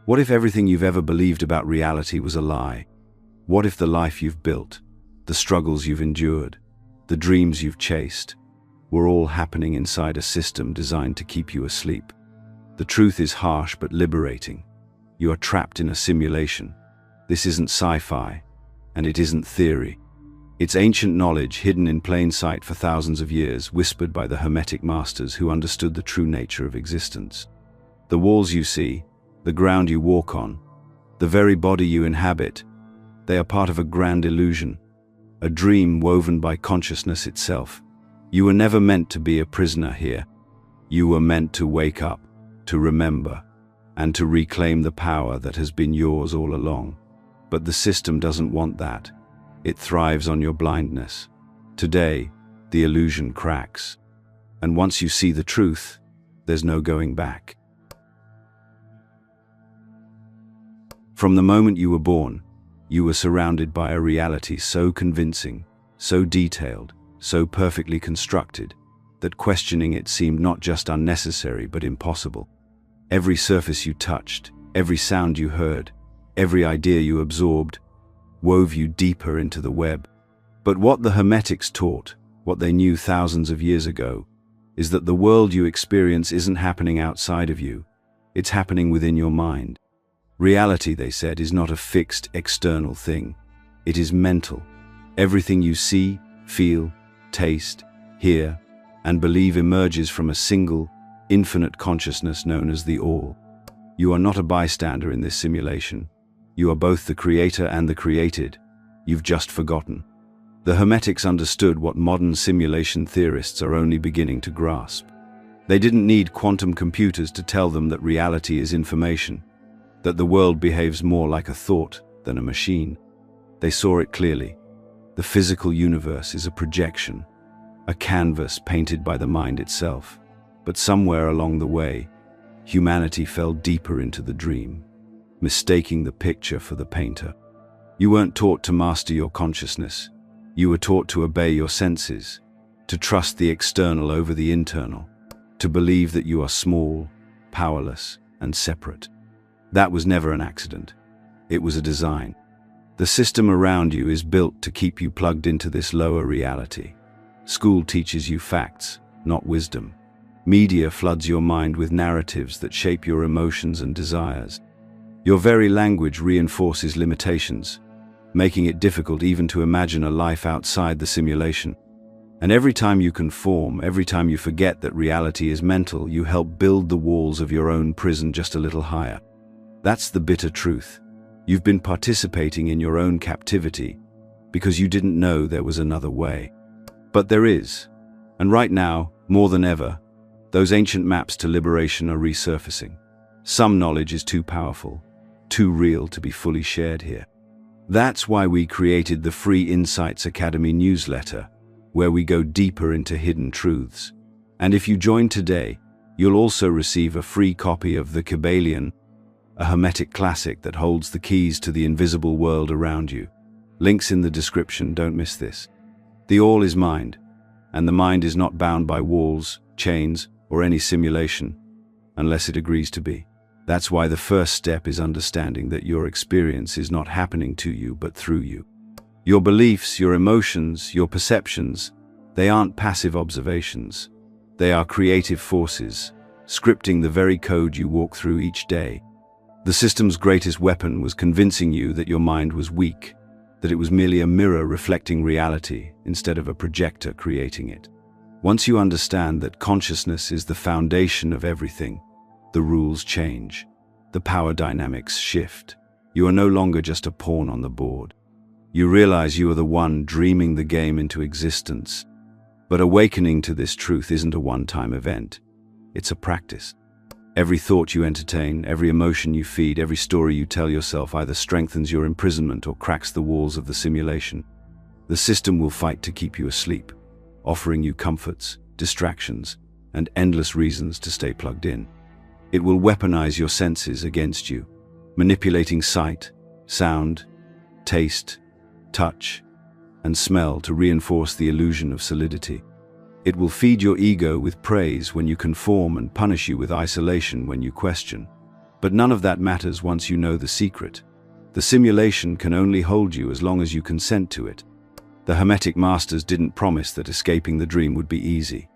What if everything you've ever believed about reality was a lie? What if the life you've built, the struggles you've endured, the dreams you've chased, were all happening inside a system designed to keep you asleep? The truth is harsh but liberating. You are trapped in a simulation. This isn't sci-fi, and it isn't theory. It's ancient knowledge hidden in plain sight for thousands of years, whispered by the Hermetic masters who understood the true nature of existence. The walls you see, the ground you walk on, the very body you inhabit, they are part of a grand illusion, a dream woven by consciousness itself. You were never meant to be a prisoner here. You were meant to wake up, to remember, and to reclaim the power that has been yours all along. But the system doesn't want that. It thrives on your blindness. Today, the illusion cracks. And once you see the truth, there's no going back. From the moment you were born, you were surrounded by a reality so convincing, so detailed, so perfectly constructed, that questioning it seemed not just unnecessary but impossible. Every surface you touched, every sound you heard, every idea you absorbed, wove you deeper into the web. But what the Hermetics taught, what they knew thousands of years ago, is that the world you experience isn't happening outside of you, it's happening within your mind. Reality, they said, is not a fixed external thing. It is mental. Everything you see, feel, taste, hear, and believe emerges from a single, infinite consciousness known as the All. You are not a bystander in this simulation. You are both the creator and the created. You've just forgotten. The Hermetics understood what modern simulation theorists are only beginning to grasp. They didn't need quantum computers to tell them that reality is information, that the world behaves more like a thought than a machine. They saw it clearly. The physical universe is a projection, a canvas painted by the mind itself. But somewhere along the way, humanity fell deeper into the dream, mistaking the picture for the painter. You weren't taught to master your consciousness. You were taught to obey your senses, to trust the external over the internal, to believe that you are small, powerless, and separate. That was never an accident. It was a design. The system around you is built to keep you plugged into this lower reality. School teaches you facts, not wisdom. Media floods your mind with narratives that shape your emotions and desires. Your very language reinforces limitations, making it difficult even to imagine a life outside the simulation. And every time you conform, every time you forget that reality is mental, you help build the walls of your own prison just a little higher. That's the bitter truth. You've been participating in your own captivity because you didn't know there was another way. But there is. And right now, more than ever, those ancient maps to liberation are resurfacing. Some knowledge is too powerful, too real to be fully shared here. That's why we created the free Insights Academy newsletter, where we go deeper into hidden truths. And if you join today, you'll also receive a free copy of The Kabbalion, a Hermetic classic that holds the keys to the invisible world around you. Links in the description, don't miss this. The All is mind, and the mind is not bound by walls, chains, or any simulation, unless it agrees to be. That's why the first step is understanding that your experience is not happening to you, but through you. Your beliefs, your emotions, your perceptions, they aren't passive observations. They are creative forces, scripting the very code you walk through each day. The system's greatest weapon was convincing you that your mind was weak, that it was merely a mirror reflecting reality instead of a projector creating it. Once you understand that consciousness is the foundation of everything, the rules change. The power dynamics shift. You are no longer just a pawn on the board. You realize you are the one dreaming the game into existence. But awakening to this truth isn't a one-time event. It's a practice. Every thought you entertain, every emotion you feed, every story you tell yourself either strengthens your imprisonment or cracks the walls of the simulation. The system will fight to keep you asleep, offering you comforts, distractions, and endless reasons to stay plugged in. It will weaponize your senses against you, manipulating sight, sound, taste, touch, and smell to reinforce the illusion of solidity. It will feed your ego with praise when you conform and punish you with isolation when you question. But none of that matters once you know the secret. The simulation can only hold you as long as you consent to it. The Hermetic masters didn't promise that escaping the dream would be easy.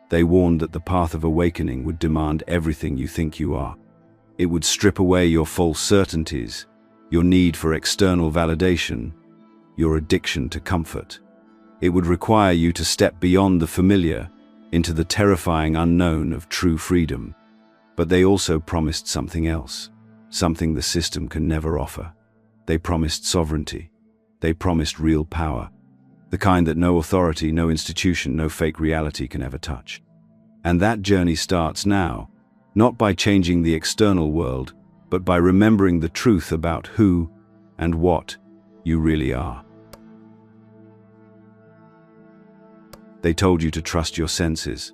They warned that the path of awakening would demand everything you think you are. It would strip away your false certainties, your need for external validation, your addiction to comfort. It would require you to step beyond the familiar into the terrifying unknown of true freedom. But they also promised something else, something the system can never offer. They promised sovereignty. They promised real power, the kind that no authority, no institution, no fake reality can ever touch. And that journey starts now, not by changing the external world, but by remembering the truth about who and what you really are. They told you to trust your senses.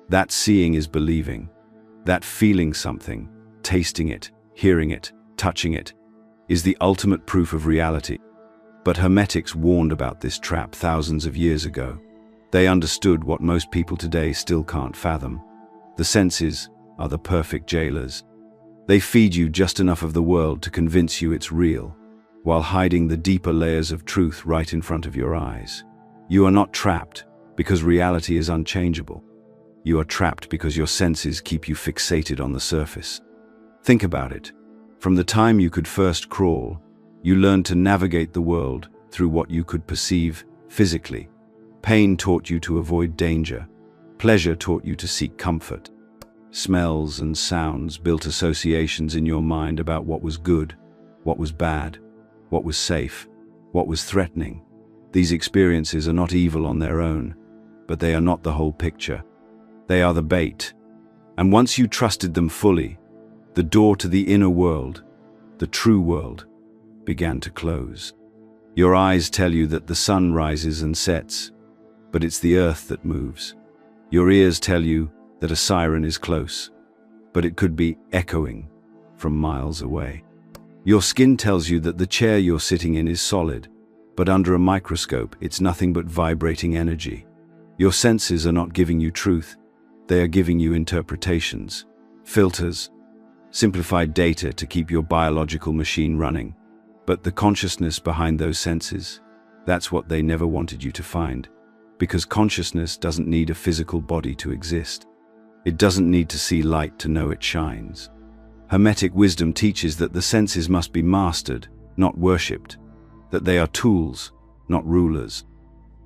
That seeing is believing. That feeling something, tasting it, hearing it, touching it, is the ultimate proof of reality. But Hermetics warned about this trap thousands of years ago. They understood what most people today still can't fathom. The senses are the perfect jailers. They feed you just enough of the world to convince you it's real, while hiding the deeper layers of truth right in front of your eyes. You are not trapped because reality is unchangeable. You are trapped because your senses keep you fixated on the surface. Think about it. From the time you could first crawl, you learned to navigate the world through what you could perceive physically. Pain taught you to avoid danger. Pleasure taught you to seek comfort. Smells and sounds built associations in your mind about what was good, what was bad, what was safe, what was threatening. These experiences are not evil on their own, but they are not the whole picture. They are the bait. And once you trusted them fully, the door to the inner world, the true world, began to close. Your eyes tell you that the sun rises and sets, but it's the earth that moves. Your ears tell you that a siren is close, but it could be echoing from miles away. Your skin tells you that the chair you're sitting in is solid, but under a microscope it's nothing but vibrating energy. Your senses are not giving you truth, they are giving you interpretations, filters, simplified data to keep your biological machine running. But the consciousness behind those senses, that's what they never wanted you to find. Because consciousness doesn't need a physical body to exist. It doesn't need to see light to know it shines. Hermetic wisdom teaches that the senses must be mastered, not worshipped. That they are tools, not rulers.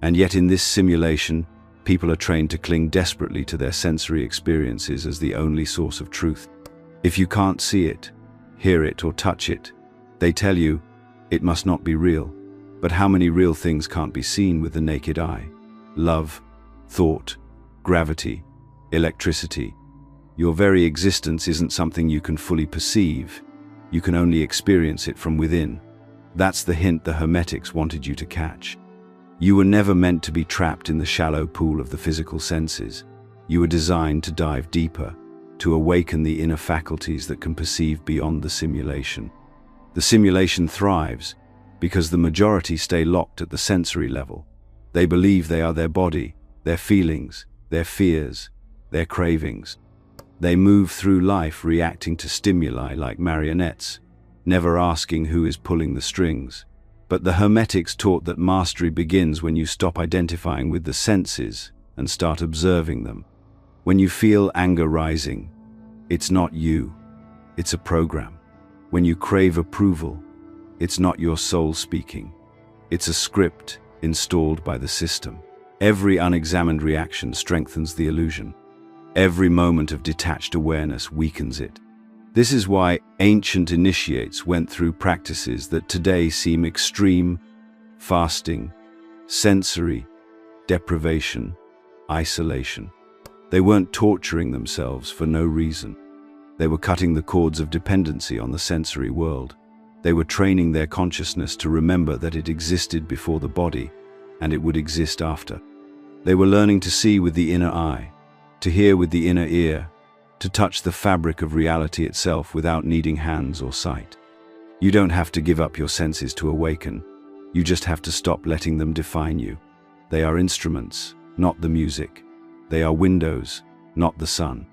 And yet in this simulation, people are trained to cling desperately to their sensory experiences as the only source of truth. If you can't see it, hear it, or touch it, they tell you it must not be real. But how many real things can't be seen with the naked eye? Love, thought, gravity, electricity. Your very existence isn't something you can fully perceive. You can only experience it from within. That's the hint the Hermetics wanted you to catch. You were never meant to be trapped in the shallow pool of the physical senses. You were designed to dive deeper, to awaken the inner faculties that can perceive beyond the simulation. The simulation thrives because the majority stay locked at the sensory level. They believe they are their body, their feelings, their fears, their cravings. They move through life reacting to stimuli like marionettes, never asking who is pulling the strings. But the Hermetics taught that mastery begins when you stop identifying with the senses and start observing them. When you feel anger rising, it's not you, it's a program. When you crave approval, it's not your soul speaking. It's a script installed by the system. Every unexamined reaction strengthens the illusion. Every moment of detached awareness weakens it. This is why ancient initiates went through practices that today seem extreme: fasting, sensory deprivation, isolation. They weren't torturing themselves for no reason. They were cutting the cords of dependency on the sensory world. They were training their consciousness to remember that it existed before the body, and it would exist after. They were learning to see with the inner eye, to hear with the inner ear, to touch the fabric of reality itself without needing hands or sight. You don't have to give up your senses to awaken. You just have to stop letting them define you. They are instruments, not the music. They are windows, not the sun.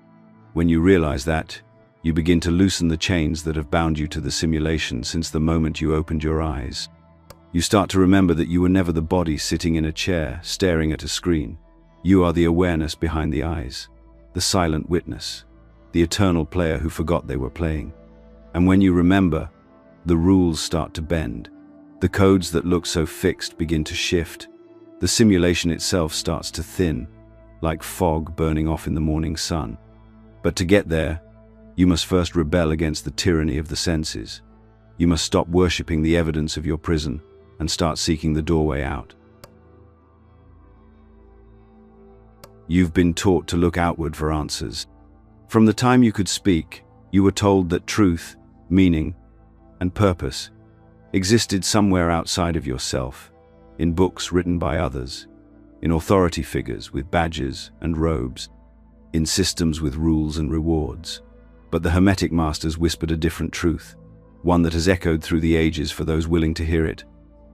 When you realize that, You begin to loosen the chains that have bound you to the simulation since the moment you opened your eyes. You start to remember that you were never the body sitting in a chair, staring at a screen. You are the awareness behind the eyes, the silent witness, the eternal player who forgot they were playing. And when you remember, the rules start to bend. The codes that look so fixed begin to shift. The simulation itself starts to thin, like fog burning off in the morning sun. But to get there, you must first rebel against the tyranny of the senses. You must stop worshipping the evidence of your prison and start seeking the doorway out. You've been taught to look outward for answers. From the time you could speak, you were told that truth, meaning, and purpose existed somewhere outside of yourself, in books written by others, in authority figures with badges and robes, in systems with rules and rewards. But the Hermetic masters whispered a different truth, one that has echoed through the ages for those willing to hear it.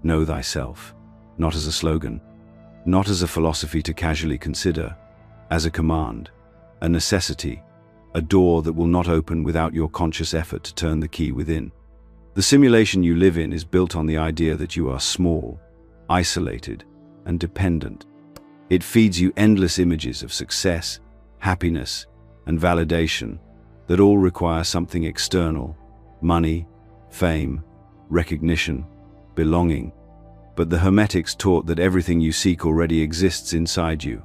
Know thyself, not as a slogan, not as a philosophy to casually consider, as a command, a necessity, a door that will not open without your conscious effort to turn the key within. The simulation you live in is built on the idea that you are small, isolated, and dependent. It feeds you endless images of success, happiness, and validation that all require something external: money, fame, recognition, belonging. But the Hermetics taught that everything you seek already exists inside you,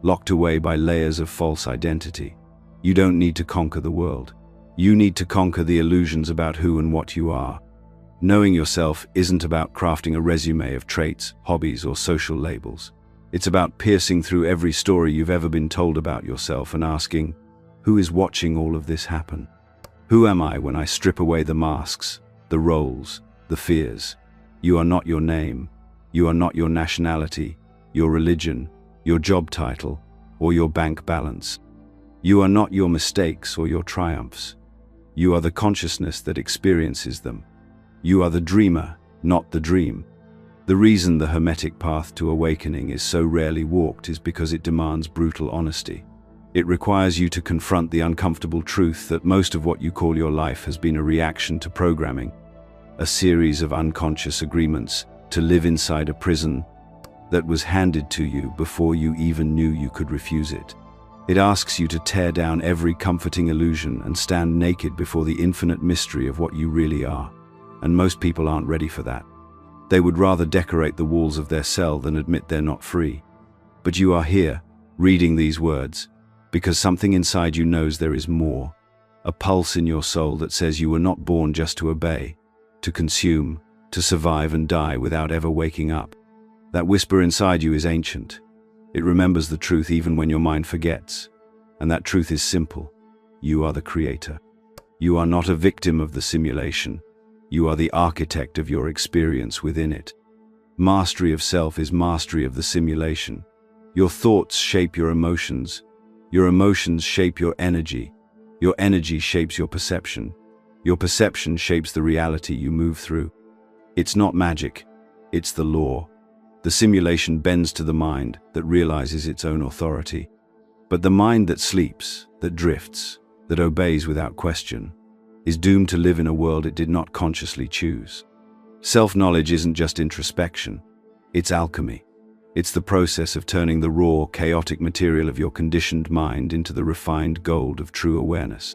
locked away by layers of false identity. You don't need to conquer the world. You need to conquer the illusions about who and what you are. Knowing yourself isn't about crafting a resume of traits, hobbies, or social labels. It's about piercing through every story you've ever been told about yourself and asking, who is watching all of this happen? Who am I when I strip away the masks, the roles, the fears? You are not your name. You are not your nationality, your religion, your job title, or your bank balance. You are not your mistakes or your triumphs. You are the consciousness that experiences them. You are the dreamer, not the dream. The reason the Hermetic path to awakening is so rarely walked is because it demands brutal honesty. It requires you to confront the uncomfortable truth that most of what you call your life has been a reaction to programming, a series of unconscious agreements to live inside a prison that was handed to you before you even knew you could refuse it. It asks you to tear down every comforting illusion and stand naked before the infinite mystery of what you really are. And most people aren't ready for that. They would rather decorate the walls of their cell than admit they're not free. But you are here, reading these words, because something inside you knows there is more. A pulse in your soul that says you were not born just to obey, to consume, to survive and die without ever waking up. That whisper inside you is ancient. It remembers the truth even when your mind forgets. And that truth is simple. You are the creator. You are not a victim of the simulation. You are the architect of your experience within it. Mastery of self is mastery of the simulation. Your thoughts shape your emotions. Your emotions shape your energy. Your energy shapes your perception. Your perception shapes the reality you move through. It's not magic. It's the law. The simulation bends to the mind that realizes its own authority. But the mind that sleeps, that drifts, that obeys without question, is doomed to live in a world it did not consciously choose. Self-knowledge isn't just introspection. It's alchemy. It's the process of turning the raw, chaotic material of your conditioned mind into the refined gold of true awareness.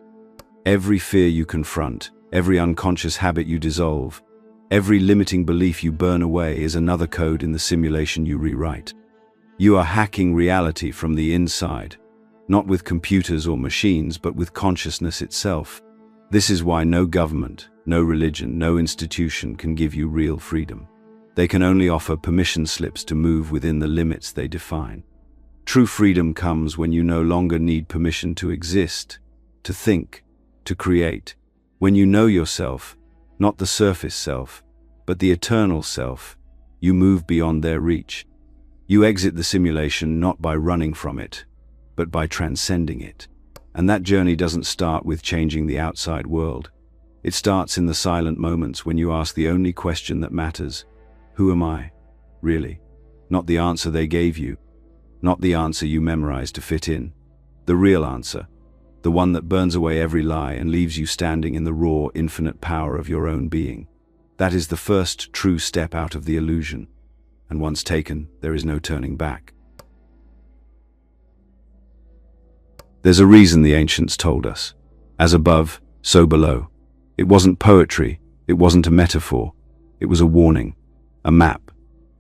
Every fear you confront, every unconscious habit you dissolve, every limiting belief you burn away is another code in the simulation you rewrite. You are hacking reality from the inside, not with computers or machines, but with consciousness itself. This is why no government, no religion, no institution can give you real freedom. They can only offer permission slips to move within the limits they define. True freedom comes when you no longer need permission to exist, to think, to create. When you know yourself, not the surface self, but the eternal self, you move beyond their reach. You exit the simulation not by running from it, but by transcending it. And that journey doesn't start with changing the outside world. It starts in the silent moments when you ask the only question that matters. Who am I, really? Not the answer they gave you, not the answer you memorized to fit in. The real answer, the one that burns away every lie and leaves you standing in the raw, infinite power of your own being. That is the first true step out of the illusion, and once taken, there is no turning back. There's a reason the ancients told us, as above, so below. It wasn't poetry, it wasn't a metaphor, it was a warning, a map,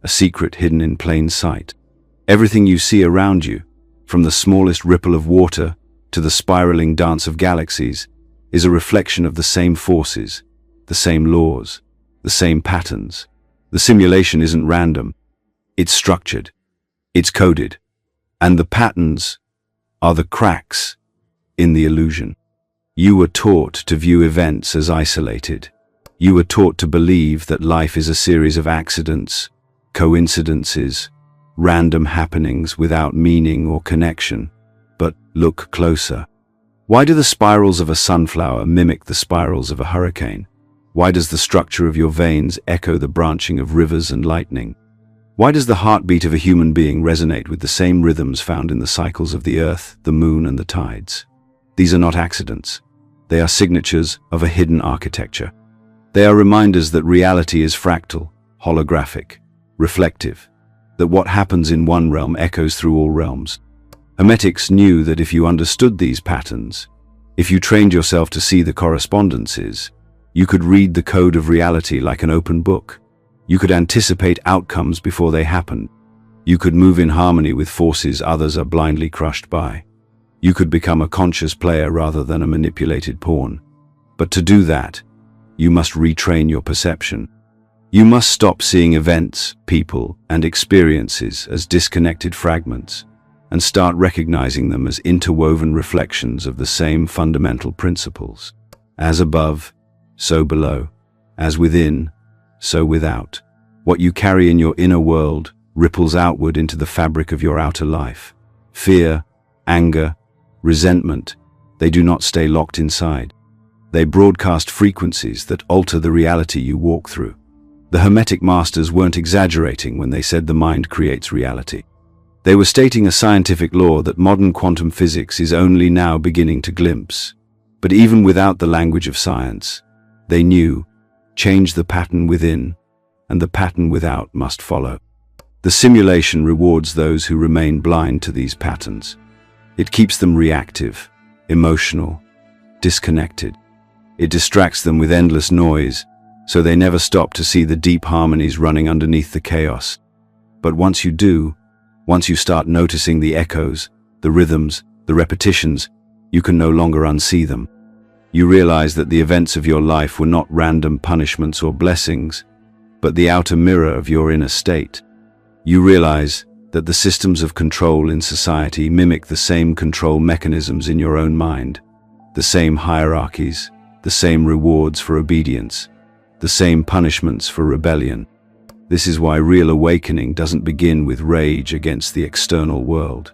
a secret hidden in plain sight. Everything you see around you, from the smallest ripple of water to the spiraling dance of galaxies, is a reflection of the same forces, the same laws, the same patterns. The simulation isn't random, it's structured, it's coded, and the patterns are the cracks in the illusion. You were taught to view events as isolated. You were taught to believe that life is a series of accidents, coincidences, random happenings without meaning or connection. But look closer. Why do the spirals of a sunflower mimic the spirals of a hurricane? Why does the structure of your veins echo the branching of rivers and lightning? Why does the heartbeat of a human being resonate with the same rhythms found in the cycles of the earth, the moon, and the tides? These are not accidents. They are signatures of a hidden architecture. They are reminders that reality is fractal, holographic, reflective, that what happens in one realm echoes through all realms. Hermetics knew that if you understood these patterns, if you trained yourself to see the correspondences, you could read the code of reality like an open book. You could anticipate outcomes before they happen. You could move in harmony with forces others are blindly crushed by. You could become a conscious player rather than a manipulated pawn. But to do that, you must retrain your perception. You must stop seeing events, people, and experiences as disconnected fragments, and start recognizing them as interwoven reflections of the same fundamental principles. As above, so below. As within, so without. What you carry in your inner world ripples outward into the fabric of your outer life. Fear, anger, resentment, they do not stay locked inside. They broadcast frequencies that alter the reality you walk through. The Hermetic masters weren't exaggerating when they said the mind creates reality. They were stating a scientific law that modern quantum physics is only now beginning to glimpse. But even without the language of science, they knew, change the pattern within, and the pattern without must follow. The simulation rewards those who remain blind to these patterns. It keeps them reactive, emotional, disconnected. It distracts them with endless noise, so they never stop to see the deep harmonies running underneath the chaos. But once you do, once you start noticing the echoes, the rhythms, the repetitions, you can no longer unsee them. You realize that the events of your life were not random punishments or blessings, but the outer mirror of your inner state. You realize that the systems of control in society mimic the same control mechanisms in your own mind, the same hierarchies, the same rewards for obedience, the same punishments for rebellion. This is why real awakening doesn't begin with rage against the external world.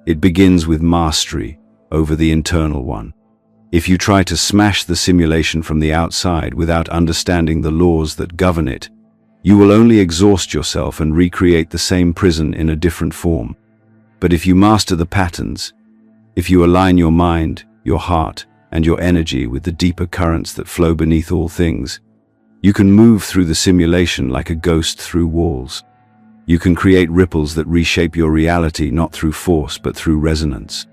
It begins with mastery over the internal one. If you try to smash the simulation from the outside without understanding the laws that govern it, you will only exhaust yourself and recreate the same prison in a different form. But if you master the patterns, if you align your mind, your heart, and your energy with the deeper currents that flow beneath all things, you can move through the simulation like a ghost through walls. You can create ripples that reshape your reality not through force but through resonance.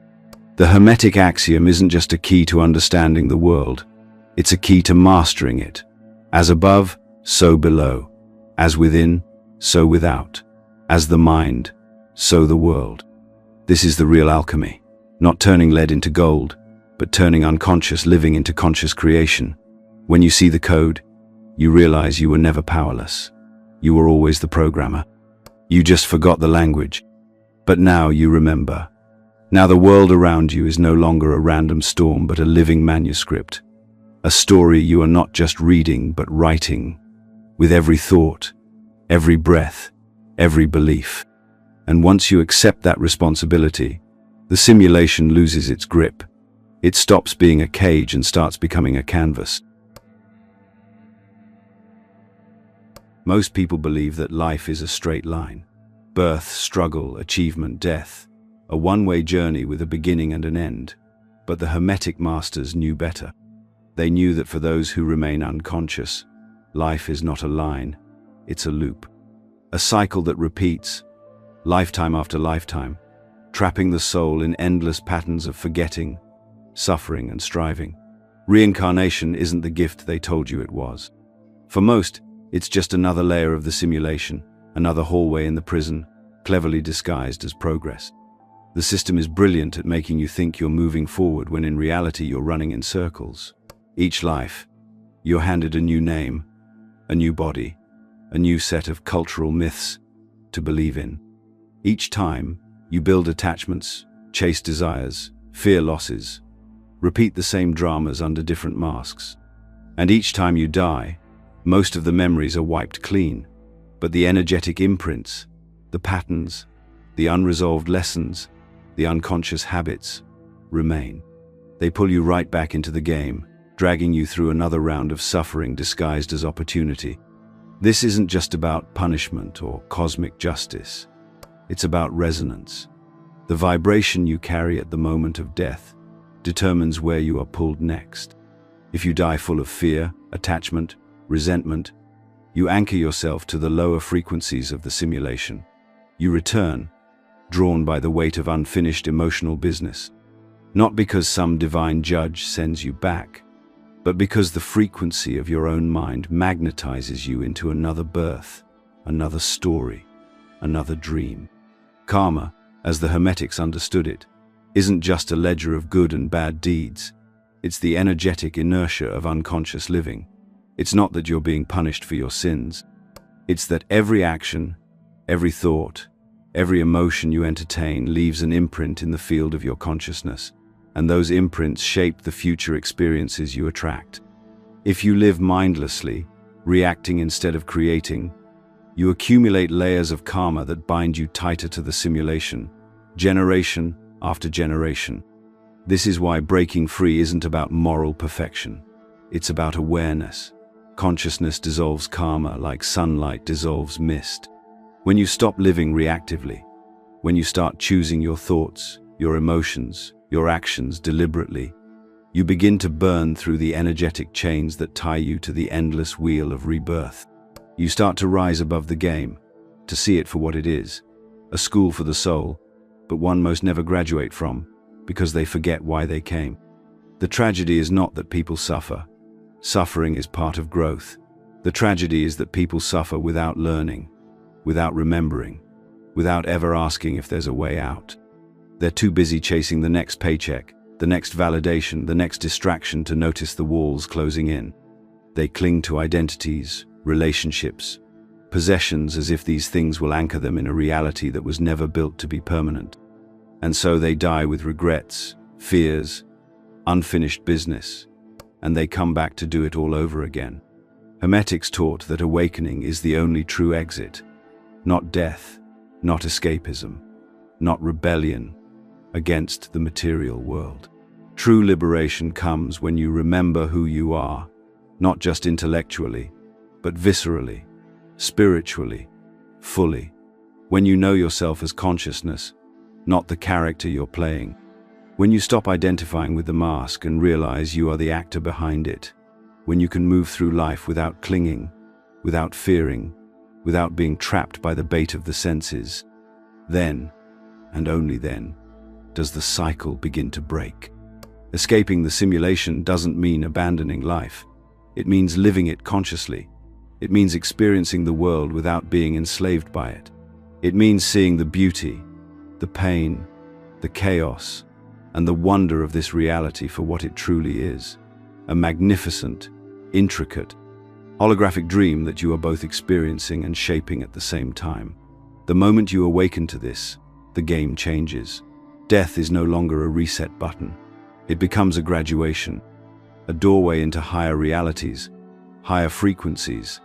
The Hermetic axiom isn't just a key to understanding the world, it's a key to mastering it. As above, so below. As within, so without. As the mind, so the world. This is the real alchemy, not turning lead into gold, but turning unconscious living into conscious creation. When you see the code, you realize you were never powerless. You were always the programmer. You just forgot the language. But now you remember. Now the world around you is no longer a random storm but a living manuscript. A story you are not just reading but writing, with every thought, every breath, every belief. And once you accept that responsibility, the simulation loses its grip. It stops being a cage and starts becoming a canvas. Most people believe that life is a straight line. Birth, struggle, achievement, death. A one-way journey with a beginning and an end. But the Hermetic masters knew better. They knew that for those who remain unconscious, life is not a line, it's a loop. A cycle that repeats, lifetime after lifetime, trapping the soul in endless patterns of forgetting, suffering, and striving. Reincarnation isn't the gift they told you it was. For most, it's just another layer of the simulation, another hallway in the prison, cleverly disguised as progress. The system is brilliant at making you think you're moving forward when in reality you're running in circles. Each life, you're handed a new name, a new body, a new set of cultural myths to believe in. Each time, you build attachments, chase desires, fear losses, repeat the same dramas under different masks. And each time you die, most of the memories are wiped clean, but the energetic imprints, the patterns, the unresolved lessons, the unconscious habits remain. They pull you right back into the game, dragging you through another round of suffering disguised as opportunity. This isn't just about punishment or cosmic justice. It's about resonance. The vibration you carry at the moment of death determines where you are pulled next. If you die full of fear, attachment, resentment, you anchor yourself to the lower frequencies of the simulation. You return, drawn by the weight of unfinished emotional business. Not because some divine judge sends you back, but because the frequency of your own mind magnetizes you into another birth, another story, another dream. Karma, as the Hermetics understood it, isn't just a ledger of good and bad deeds. It's the energetic inertia of unconscious living. It's not that you're being punished for your sins. It's that every action, every thought, every emotion you entertain leaves an imprint in the field of your consciousness, and those imprints shape the future experiences you attract. If you live mindlessly, reacting instead of creating, you accumulate layers of karma that bind you tighter to the simulation, generation after generation. This is why breaking free isn't about moral perfection. It's about awareness. Consciousness dissolves karma like sunlight dissolves mist. When you stop living reactively, when you start choosing your thoughts, your emotions, your actions deliberately, you begin to burn through the energetic chains that tie you to the endless wheel of rebirth. You start to rise above the game, to see it for what it is, a school for the soul, but one most never graduate from, because they forget why they came. The tragedy is not that people suffer. Suffering is part of growth. The tragedy is that people suffer without learning, without remembering, without ever asking if there's a way out. They're too busy chasing the next paycheck, the next validation, the next distraction to notice the walls closing in. They cling to identities, relationships, possessions as if these things will anchor them in a reality that was never built to be permanent. And so they die with regrets, fears, unfinished business, and they come back to do it all over again. Hermetics taught that awakening is the only true exit, not death, not escapism, not rebellion against the material world. True liberation comes when you remember who you are, not just intellectually, but viscerally, spiritually, fully. When you know yourself as consciousness, not the character you're playing. When you stop identifying with the mask and realize you are the actor behind it. When you can move through life without clinging, without fearing, without being trapped by the bait of the senses. Then, and only then, does the cycle begin to break. Escaping the simulation doesn't mean abandoning life. It means living it consciously. It means experiencing the world without being enslaved by it. It means seeing the beauty, the pain, the chaos, and the wonder of this reality for what it truly is. A magnificent, intricate, holographic dream that you are both experiencing and shaping at the same time. The moment you awaken to this, the game changes. Death is no longer a reset button. It becomes a graduation, a doorway into higher realities, higher frequencies,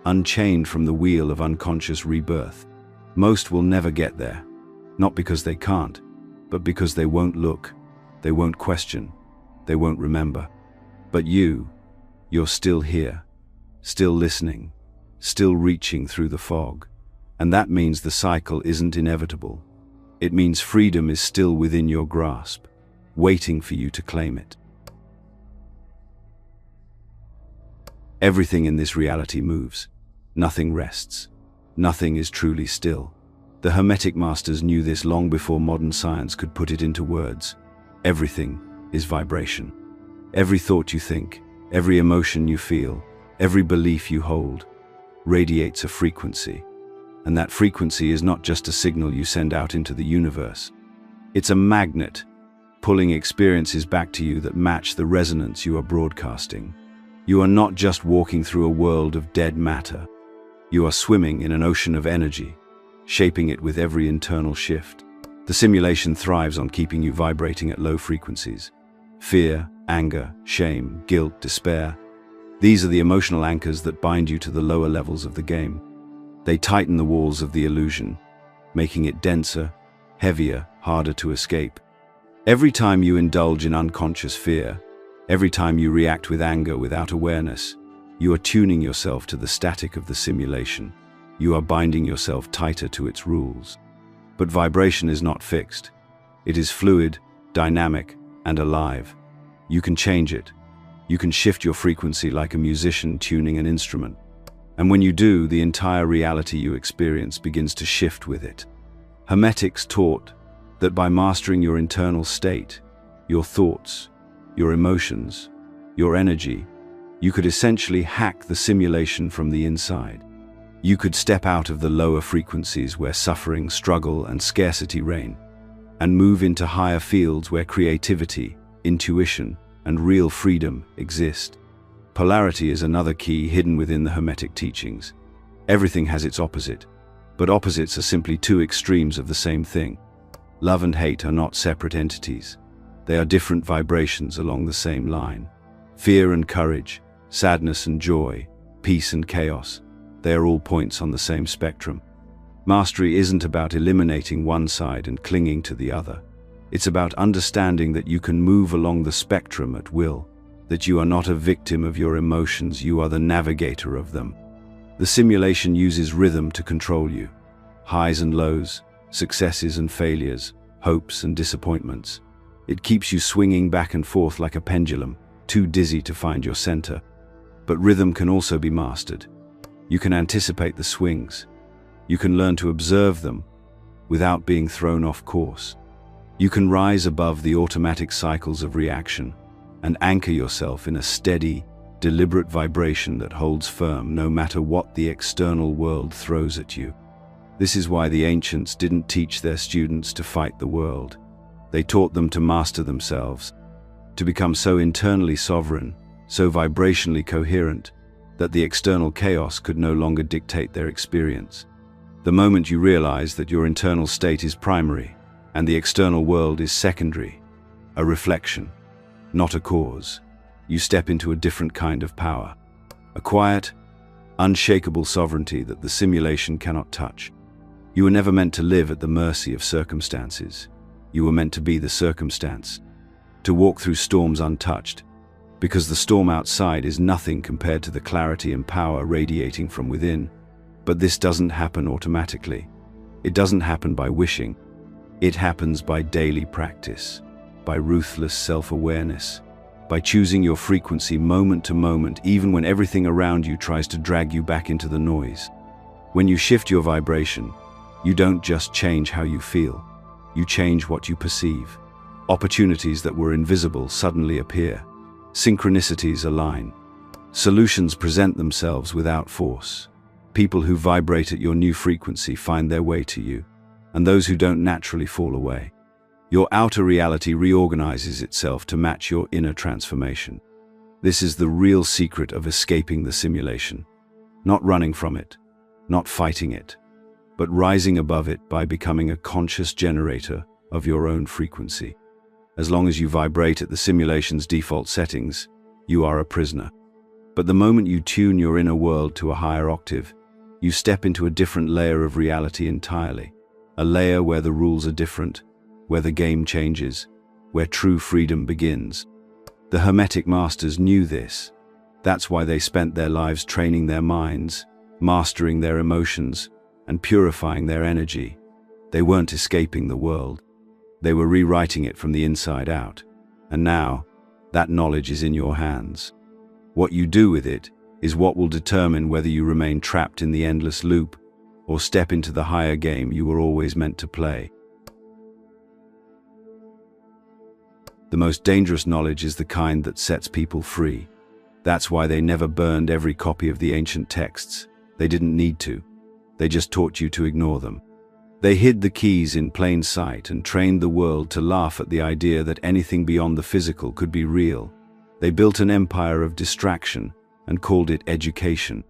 unchained from the wheel of unconscious rebirth. Most will never get there, not because they can't, but because they won't look, they won't question, they won't remember. But you're still here, still listening, still reaching through the fog. And that means the cycle isn't inevitable. It means freedom is still within your grasp. waiting for you to claim it. Everything in this reality moves. Nothing rests. Nothing is truly still. The Hermetic masters knew this long before modern science could put it into words. Everything is vibration. Every thought you think, every emotion you feel, every belief you hold, radiates a frequency. And that frequency is not just a signal you send out into the universe. It's a magnet, pulling experiences back to you that match the resonance you are broadcasting. You are not just walking through a world of dead matter. You are swimming in an ocean of energy, shaping it with every internal shift. The simulation thrives on keeping you vibrating at low frequencies. Fear, anger, shame, guilt, despair. These are the emotional anchors that bind you to the lower levels of the game. They tighten the walls of the illusion, making it denser, heavier, harder to escape. Every time you indulge in unconscious fear, every time you react with anger without awareness, you are tuning yourself to the static of the simulation. You are binding yourself tighter to its rules. But vibration is not fixed. It is fluid, dynamic, and alive. You can change it. You can shift your frequency like a musician tuning an instrument. And when you do, the entire reality you experience begins to shift with it. Hermetics taught that by mastering your internal state, your thoughts, your emotions, your energy, you could essentially hack the simulation from the inside. You could step out of the lower frequencies where suffering, struggle, and scarcity reign, and move into higher fields where creativity, intuition, and real freedom exist. Polarity is another key hidden within the Hermetic teachings. Everything has its opposite, but opposites are simply two extremes of the same thing. Love and hate are not separate entities. They are different vibrations along the same line. Fear and courage, sadness and joy, peace and chaos, they are all points on the same spectrum. Mastery isn't about eliminating one side and clinging to the other. It's about understanding that you can move along the spectrum at will, that you are not a victim of your emotions, you are the navigator of them. The simulation uses rhythm to control you. Highs and lows, successes and failures, hopes and disappointments. It keeps you swinging back and forth like a pendulum, too dizzy to find your center. But rhythm can also be mastered. You can anticipate the swings. You can learn to observe them without being thrown off course. You can rise above the automatic cycles of reaction and anchor yourself in a steady, deliberate vibration that holds firm no matter what the external world throws at you. This is why the ancients didn't teach their students to fight the world. They taught them to master themselves, to become so internally sovereign, so vibrationally coherent, that the external chaos could no longer dictate their experience. The moment you realize that your internal state is primary and the external world is secondary, a reflection, not a cause, you step into a different kind of power. A quiet, unshakable sovereignty that the simulation cannot touch. You were never meant to live at the mercy of circumstances. You were meant to be the circumstance, to walk through storms untouched, because the storm outside is nothing compared to the clarity and power radiating from within. But this doesn't happen automatically. It doesn't happen by wishing. It happens by daily practice, by ruthless self-awareness, by choosing your frequency moment to moment, even when everything around you tries to drag you back into the noise. When you shift your vibration, you don't just change how you feel, you change what you perceive. Opportunities that were invisible suddenly appear. Synchronicities align. Solutions present themselves without force. People who vibrate at your new frequency find their way to you, and those who don't naturally fall away. Your outer reality reorganizes itself to match your inner transformation. This is the real secret of escaping the simulation. Not running from it, not fighting it, but rising above it by becoming a conscious generator of your own frequency. As long as you vibrate at the simulation's default settings, you are a prisoner. But the moment you tune your inner world to a higher octave, you step into a different layer of reality entirely. A layer where the rules are different, where the game changes, where true freedom begins. The Hermetic masters knew this. That's why they spent their lives training their minds, mastering their emotions, and purifying their energy. They weren't escaping the world. They were rewriting it from the inside out. And now, that knowledge is in your hands. What you do with it is what will determine whether you remain trapped in the endless loop or step into the higher game you were always meant to play. The most dangerous knowledge is the kind that sets people free. That's why they never burned every copy of the ancient texts. They didn't need to. They just taught you to ignore them. They hid the keys in plain sight and trained the world to laugh at the idea that anything beyond the physical could be real. They built an empire of distraction and called it education.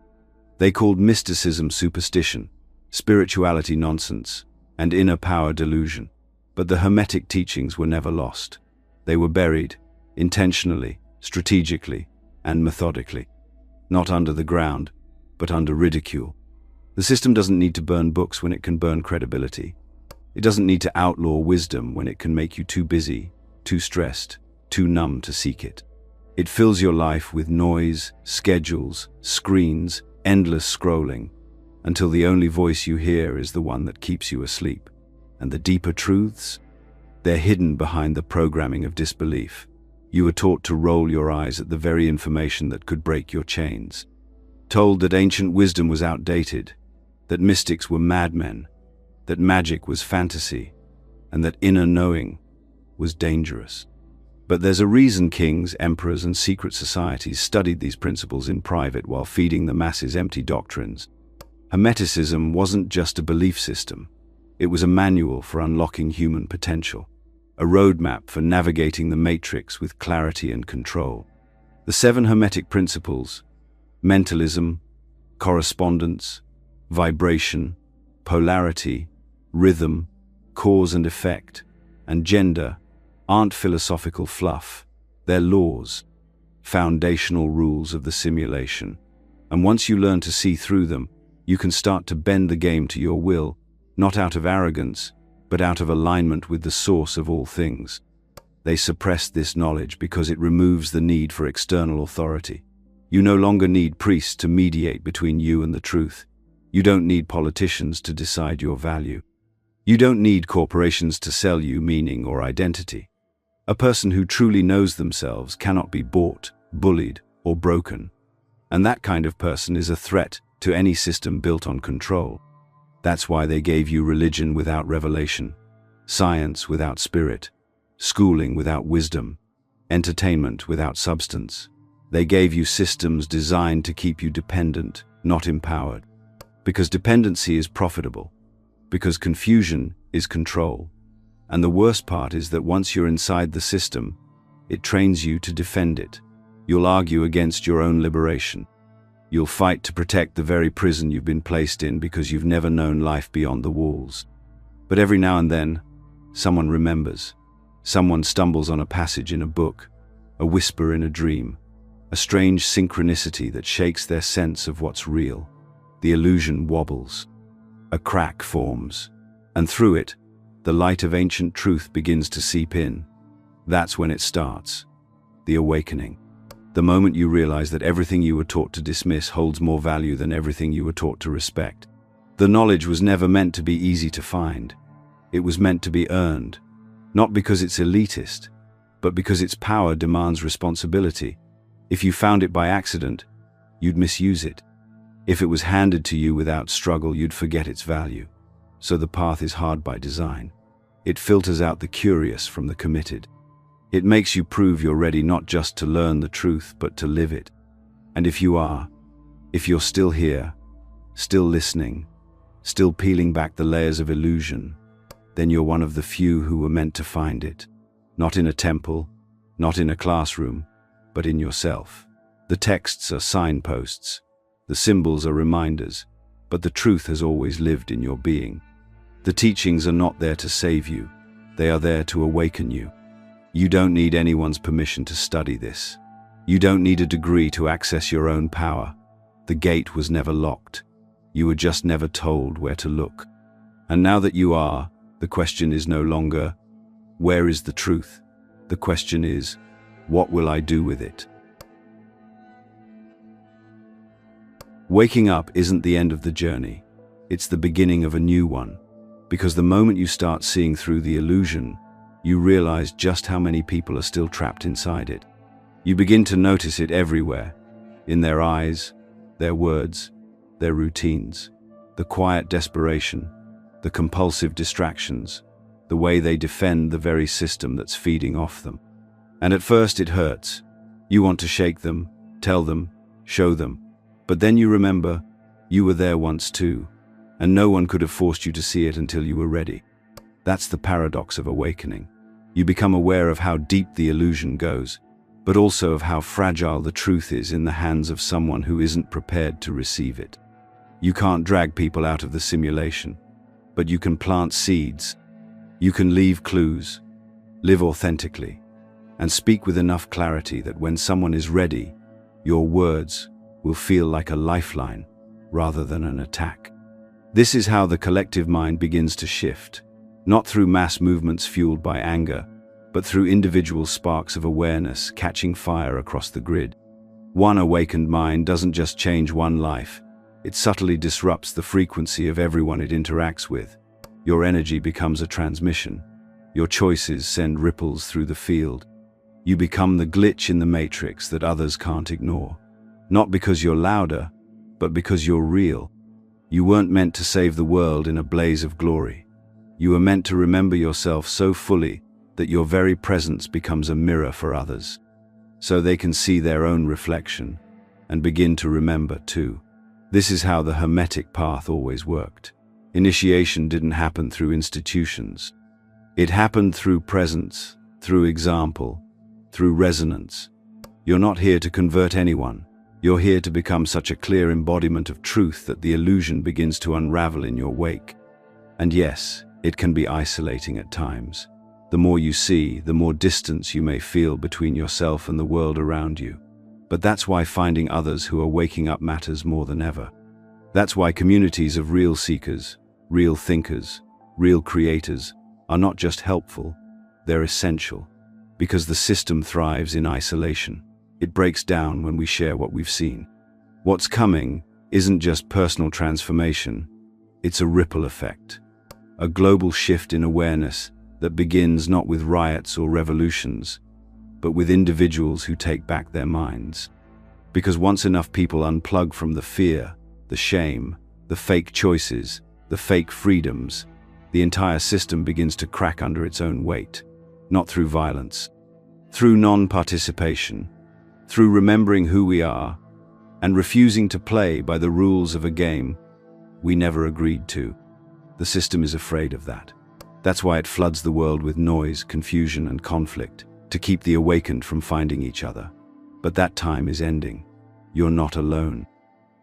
They called mysticism superstition, spirituality nonsense, and inner power delusion. But the Hermetic teachings were never lost. They were buried, intentionally, strategically, and methodically. Not under the ground, but under ridicule. The system doesn't need to burn books when it can burn credibility. It doesn't need to outlaw wisdom when it can make you too busy, too stressed, too numb to seek it. It fills your life with noise, schedules, screens, endless scrolling, until the only voice you hear is the one that keeps you asleep. And the deeper truths? They're hidden behind the programming of disbelief. You were taught to roll your eyes at the very information that could break your chains. Told that ancient wisdom was outdated, that mystics were madmen, that magic was fantasy, and that inner knowing was dangerous. But there's a reason kings, emperors, and secret societies studied these principles in private while feeding the masses empty doctrines. Hermeticism wasn't just a belief system. It was a manual for unlocking human potential, a roadmap for navigating the matrix with clarity and control. The 7 Hermetic principles, mentalism, correspondence, vibration, polarity, rhythm, cause and effect, and gender, aren't philosophical fluff. They're laws, foundational rules of the simulation. And once you learn to see through them, you can start to bend the game to your will, not out of arrogance, but out of alignment with the source of all things. They suppress this knowledge because it removes the need for external authority. You no longer need priests to mediate between you and the truth. You don't need politicians to decide your value. You don't need corporations to sell you meaning or identity. A person who truly knows themselves cannot be bought, bullied, or broken. And that kind of person is a threat to any system built on control. That's why they gave you religion without revelation, science without spirit, schooling without wisdom, entertainment without substance. They gave you systems designed to keep you dependent, not empowered. Because dependency is profitable. Because confusion is control. And the worst part is that once you're inside the system, it trains you to defend it. You'll argue against your own liberation. You'll fight to protect the very prison you've been placed in because you've never known life beyond the walls. But every now and then, someone remembers. Someone stumbles on a passage in a book, a whisper in a dream, a strange synchronicity that shakes their sense of what's real. The illusion wobbles. A crack forms, and through it, the light of ancient truth begins to seep in. That's when it starts. The awakening. The moment you realize that everything you were taught to dismiss holds more value than everything you were taught to respect. The knowledge was never meant to be easy to find. It was meant to be earned, not because it's elitist, but because its power demands responsibility. If you found it by accident, you'd misuse it. If it was handed to you without struggle, you'd forget its value. So the path is hard by design. It filters out the curious from the committed. It makes you prove you're ready not just to learn the truth, but to live it. And if you are, if you're still here, still listening, still peeling back the layers of illusion, then you're one of the few who were meant to find it. Not in a temple, not in a classroom, but in yourself. The texts are signposts. The symbols are reminders, but the truth has always lived in your being. The teachings are not there to save you. They are there to awaken you. You don't need anyone's permission to study this. You don't need a degree to access your own power. The gate was never locked. You were just never told where to look. And now that you are, the question is no longer, where is the truth? The question is, what will I do with it? Waking up isn't the end of the journey. It's the beginning of a new one. Because the moment you start seeing through the illusion, you realize just how many people are still trapped inside it. You begin to notice it everywhere, in their eyes, their words, their routines, the quiet desperation, the compulsive distractions, the way they defend the very system that's feeding off them. And at first it hurts. You want to shake them, tell them, show them. But then you remember, you were there once too, and no one could have forced you to see it until you were ready. That's the paradox of awakening. You become aware of how deep the illusion goes, but also of how fragile the truth is in the hands of someone who isn't prepared to receive it. You can't drag people out of the simulation, but you can plant seeds. You can leave clues, live authentically, and speak with enough clarity that when someone is ready, your words will feel like a lifeline rather than an attack. This is how the collective mind begins to shift, not through mass movements fueled by anger, but through individual sparks of awareness catching fire across the grid. One awakened mind doesn't just change one life, it subtly disrupts the frequency of everyone it interacts with. Your energy becomes a transmission. Your choices send ripples through the field. You become the glitch in the matrix that others can't ignore. Not because you're louder, but because you're real. You weren't meant to save the world in a blaze of glory. You were meant to remember yourself so fully that your very presence becomes a mirror for others, so they can see their own reflection and begin to remember too. This is how the Hermetic path always worked. Initiation didn't happen through institutions. It happened through presence, through example, through resonance. You're not here to convert anyone. You're here to become such a clear embodiment of truth that the illusion begins to unravel in your wake. And yes, it can be isolating at times. The more you see, the more distance you may feel between yourself and the world around you. But that's why finding others who are waking up matters more than ever. That's why communities of real seekers, real thinkers, real creators are not just helpful, they're essential. Because the system thrives in isolation. It breaks down when we share what we've seen. What's coming isn't just personal transformation, it's a ripple effect. A global shift in awareness that begins not with riots or revolutions, but with individuals who take back their minds. Because once enough people unplug from the fear, the shame, the fake choices, the fake freedoms, the entire system begins to crack under its own weight. Not through violence, through non-participation, through remembering who we are, and refusing to play by the rules of a game we never agreed to. The system is afraid of that. That's why it floods the world with noise, confusion, and conflict, to keep the awakened from finding each other. But that time is ending. You're not alone.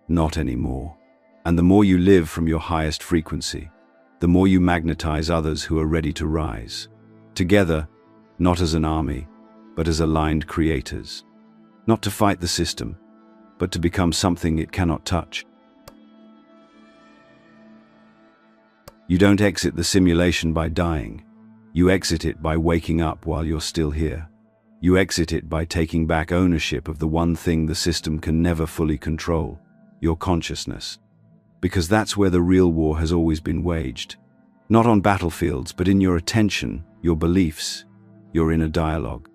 Not anymore. And the more you live from your highest frequency, the more you magnetize others who are ready to rise. Together, not as an army, but as aligned creators. Not to fight the system, but to become something it cannot touch. You don't exit the simulation by dying. You exit it by waking up while you're still here. You exit it by taking back ownership of the one thing the system can never fully control, your consciousness. Because that's where the real war has always been waged. Not on battlefields, but in your attention, your beliefs, your inner dialogue.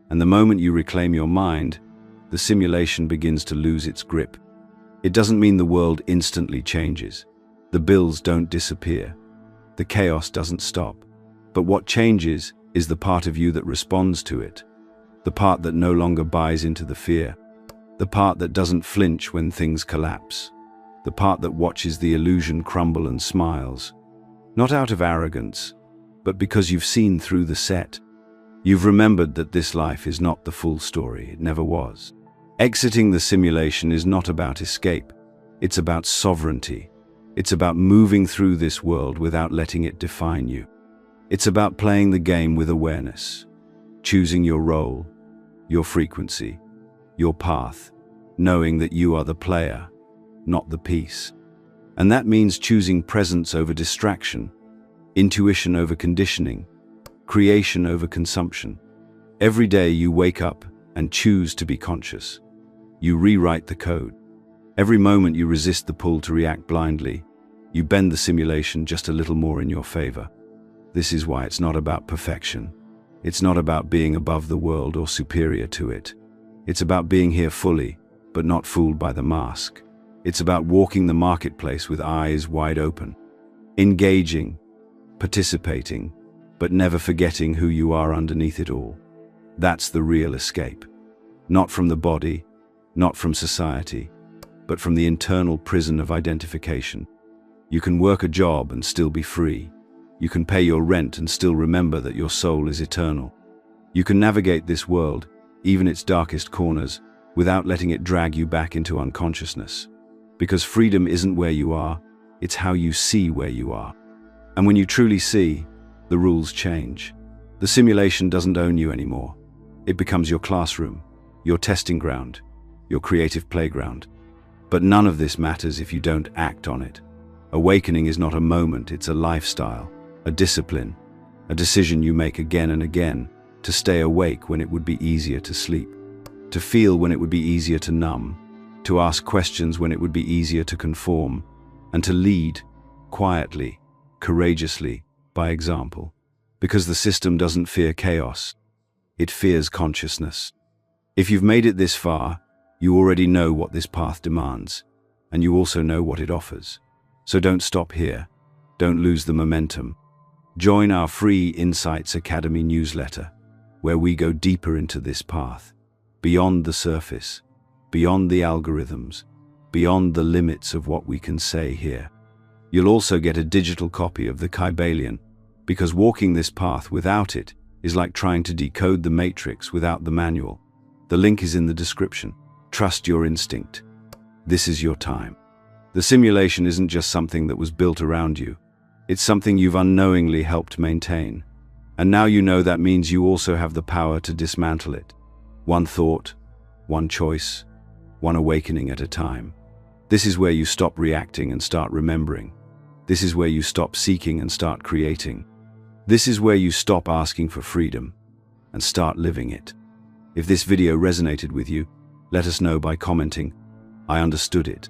And the moment you reclaim your mind, the simulation begins to lose its grip. It doesn't mean the world instantly changes. The bills don't disappear. The chaos doesn't stop. But what changes is the part of you that responds to it. The part that no longer buys into the fear. The part that doesn't flinch when things collapse. The part that watches the illusion crumble and smiles. Not out of arrogance, but because you've seen through the set. You've remembered that this life is not the full story. It never was. Exiting the simulation is not about escape. It's about sovereignty. It's about moving through this world without letting it define you. It's about playing the game with awareness, choosing your role, your frequency, your path, knowing that you are the player, not the piece. And that means choosing presence over distraction, intuition over conditioning, creation over consumption. Every day you wake up and choose to be conscious. You rewrite the code. Every moment you resist the pull to react blindly, you bend the simulation just a little more in your favor. This is why it's not about perfection. It's not about being above the world or superior to it. It's about being here fully, but not fooled by the mask. It's about walking the marketplace with eyes wide open, engaging, participating, but never forgetting who you are underneath it all. That's the real escape. Not from the body, not from society, but from the internal prison of identification. You can work a job and still be free. You can pay your rent and still remember that your soul is eternal. You can navigate this world, even its darkest corners, without letting it drag you back into unconsciousness. Because freedom isn't where you are, it's how you see where you are. And when you truly see, the rules change. The simulation doesn't own you anymore. It becomes your classroom, your testing ground, your creative playground. But none of this matters if you don't act on it. Awakening is not a moment, it's a lifestyle, a discipline, a decision you make again and again to stay awake when it would be easier to sleep, to feel when it would be easier to numb, to ask questions when it would be easier to conform, and to lead, quietly, courageously, by example. Because the system doesn't fear chaos, it fears consciousness. If you've made it this far, you already know what this path demands, and you also know what it offers. So don't stop here. Don't lose the momentum. Join our free Insights Academy newsletter, where we go deeper into this path, beyond the surface, beyond the algorithms, beyond the limits of what we can say here. You'll also get a digital copy of the Kybalion, because walking this path without it is like trying to decode the matrix without the manual. The link is in the description. Trust your instinct. This is your time. The simulation isn't just something that was built around you. It's something you've unknowingly helped maintain. And now you know that means you also have the power to dismantle it. One thought, one choice, one awakening at a time. This is where you stop reacting and start remembering. This is where you stop seeking and start creating. This is where you stop asking for freedom and start living it. If this video resonated with you, let us know by commenting, "I understood it."